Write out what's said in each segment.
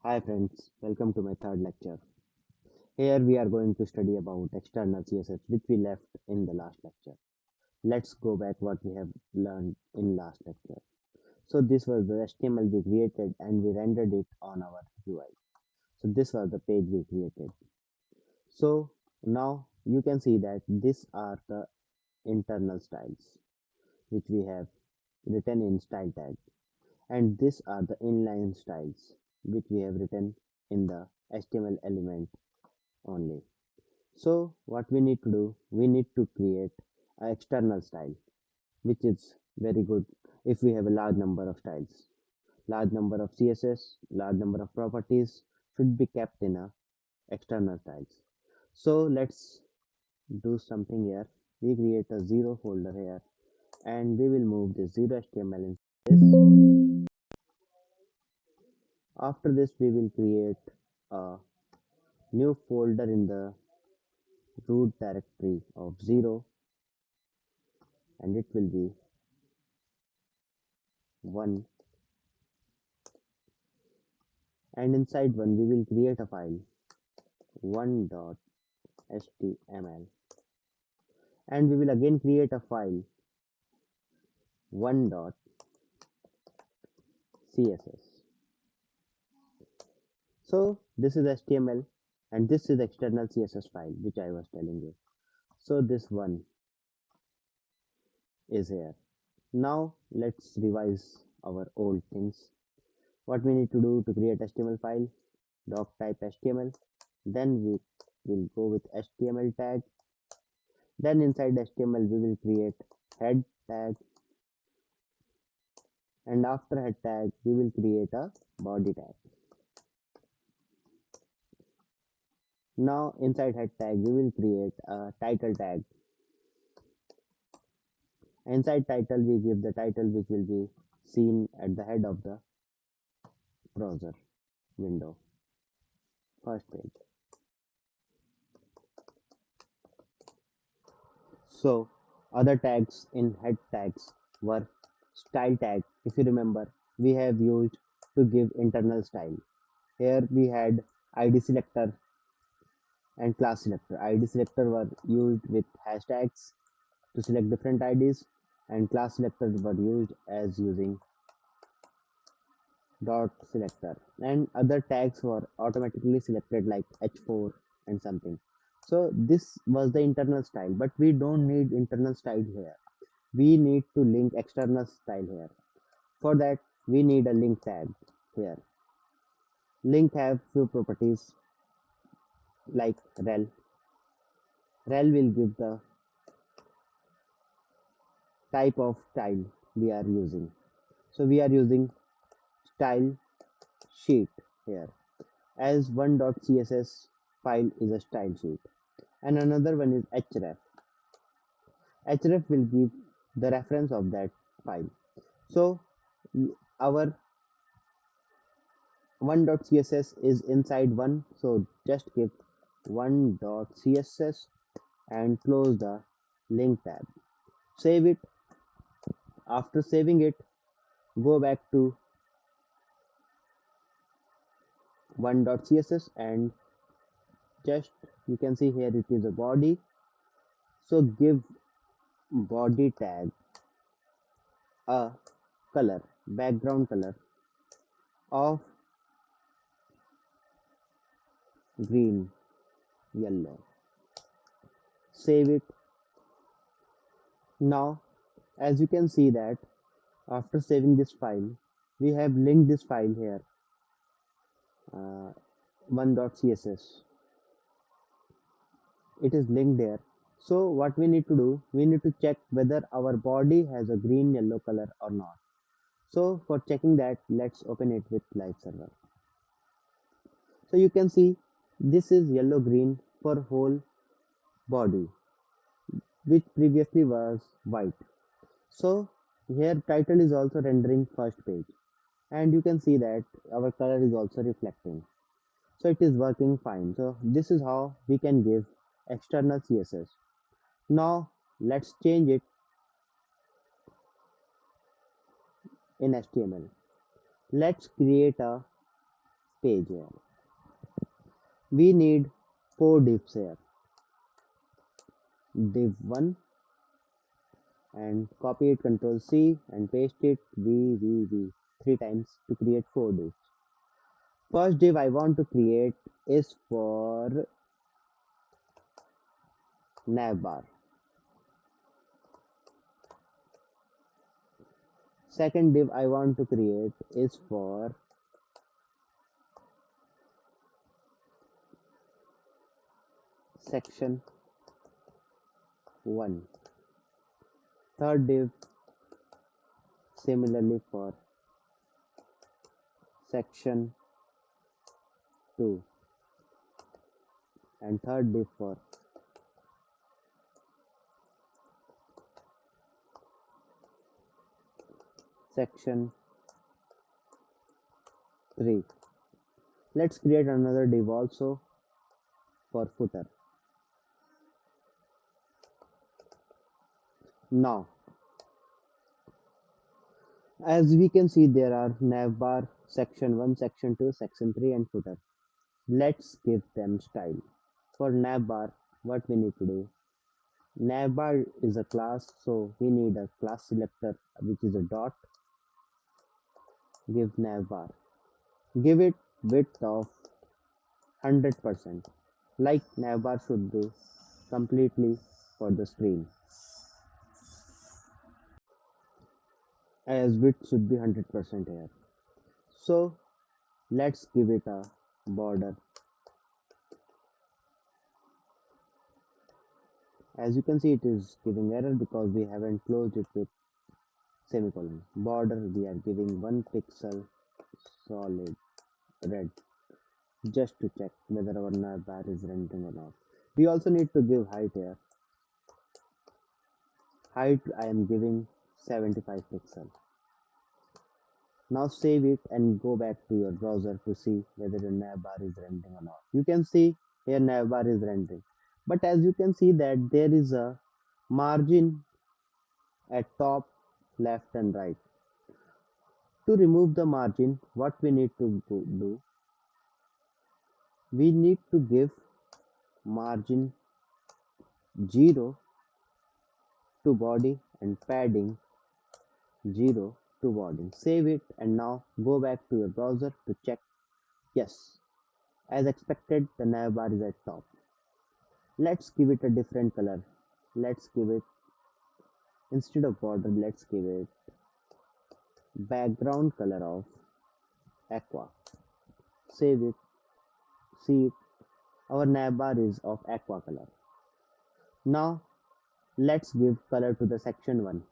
Hi friends, welcome to my third lecture. Here we are going to study about external CSS which we left in the last lecture. Let's go back what we have learned in last lecture. So this was the HTML we created and we rendered it on our UI. So this was the page we created. So now you can see that these are the internal styles which we have written in style tag, and these are the inline styles which we have written in the HTML element only. So what we need to do, we need to create an external style, which is very good if we have a large number of styles. Large number of CSS, large number of properties should be kept in a external styles. So let's do something here. We create a zero folder here and we will move the zero HTML in this. After this, we will create a new folder in the root directory of zero, and it will be 1, and inside one we will create a file 1.html, and we will again create a file 1.css. So this is HTML and this is external CSS file which I was telling you. So this one is here. Now let's revise our old things. What we need to do to create HTML file: doc type HTML, then we will go with HTML tag, then inside HTML we will create head tag, and after head tag we will create a body tag. Now inside head tag we will create a title tag. Inside title we give the title which will be seen at the head of the browser window, first page. So other tags in head tags were style tag. If you remember, we have used to give internal style. Here we had ID selector and class selector. ID selector were used with hashtags to select different IDs, and class selectors were used as using dot selector, and other tags were automatically selected like h4 and something. So this was the internal style, but we don't need internal style here. We need to link external style here. For that we need a link tag here. Link have few properties like rel. Rel will give the type of style we are using. So we are using style sheet here, as one.css file is a style sheet, and another one is href. Href will give the reference of that file. So our one.css is inside one, so just give one.css and close the link tab. Save it. After saving it, go back to one.css and just you can see here it is a body. So give body tag a color, background color of green, yellow. Save it. Now as you can see that after saving this file, we have linked this file here, uh, one.css. It is linked there. So what we need to do, we need to check whether our body has a green yellow color or not. So for checking that, let's open it with live server. So you can see this is yellow green for whole body, which previously was white. So here title is also rendering first page, and you can see that our color is also reflecting. So it is working fine. So this is how we can give external CSS. Now let's change it in HTML. Let's create a page here. We need four divs here. Div 1 and copy it, Control C and paste it three times to create four divs. First div I want to create is for navbar. Second div I want to create is for section 1. Third div similarly for section 2 and third div for section 3. Let's create another div also for footer. Now, as we can see, there are navbar, section 1, section 2, section 3 and footer. Let's give them style. For navbar, what we need to do? Navbar is a class, so we need a class selector which is a dot. Give navbar. Give it width of 100%. Like navbar should be completely for the screen. As width should be 100% here. So let's give it a border. As you can see, it is giving error because we haven't closed it with semicolon. Border we are giving 1 pixel solid red just to check whether our navbar is rendering or not. We also need to give height here. Height I am giving 75 pixel. Now save it and go back to your browser to see whether your navbar is rendering or not. You can see here navbar is rendering. But as you can see that there is a margin at top, left and right. To remove the margin, what we need to do? We need to give margin 0 to body and padding 0 to body. Save it and now go back to your browser to check. Yes, as expected, the navbar is at top. Let's give it a different color. Let's give it, instead of border, let's give it background color of aqua. Save it. See it. Our navbar is of aqua color. Now let's give color to the section 1.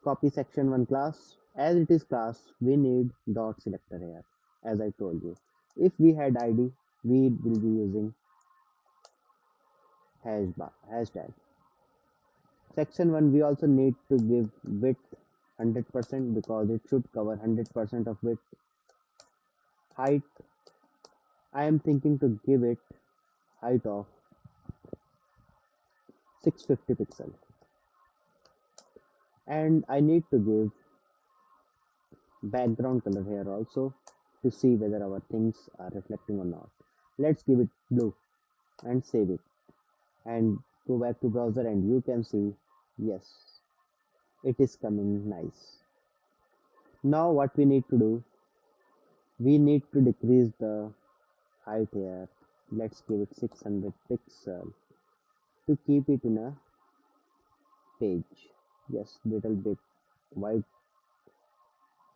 Copy section 1 class. As it is class, we need dot selector here. As I told you, if we had ID, we will be using hashtag. Section 1 we also need to give width 100% because it should cover 100% of width. Height, I am thinking to give it height of 650 pixel. And I need to give background color here also to see whether our things are reflecting or not. Let's give it blue and save it and go back to browser and you can see, yes, it is coming nice. Now what we need to do, we need to decrease the height here. Let's give it 600 pixel to keep it in a page. Yes, little bit white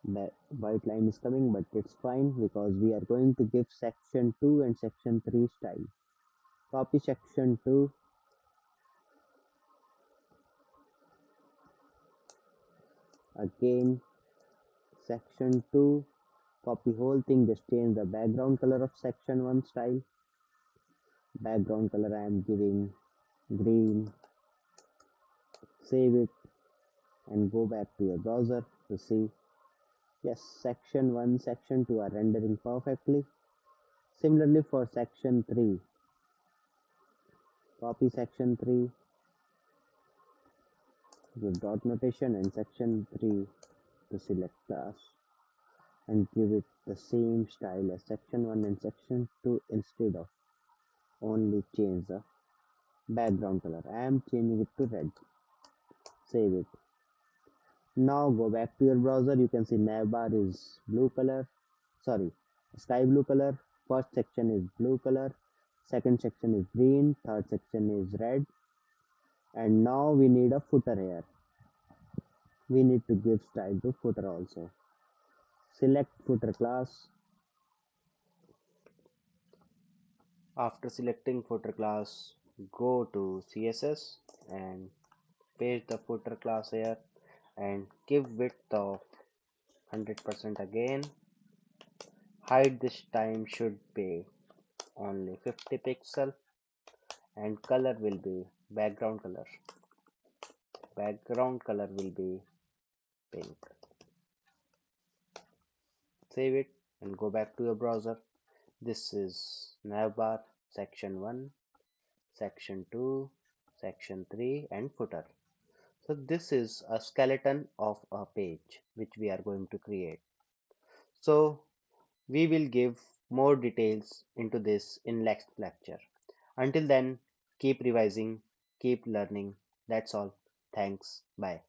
line is coming, but it's fine because we are going to give section 2 and section 3 style. Copy section 2, again section 2, copy whole thing, just change the background color of section 1 style. Background color I am giving green. Save it and go back to your browser to see, yes, section 1, section 2 are rendering perfectly. Similarly for section 3, copy section 3, give dot notation and section 3 to select class. and give it the same style as section 1 and section 2 instead of only change the background color. I am changing it to red. Save it. Now go back to your browser. You can see navbar is blue color. Sorry, sky blue color. First section is blue color. Second section is green. Third section is red. And now we need a footer here. We need to give style to footer also. Select footer class. After selecting footer class, go to CSS and paste the footer class here and give width of 100% again. Height this time should be only 50 pixel and color will be background color. Background color will be pink. Save it and go back to your browser. This is navbar section 1, section 2, section 3 and footer. So this is a skeleton of a page which we are going to create. So we will give more details into this in next lecture. Until then, keep revising, keep learning. That's all. Thanks. Bye.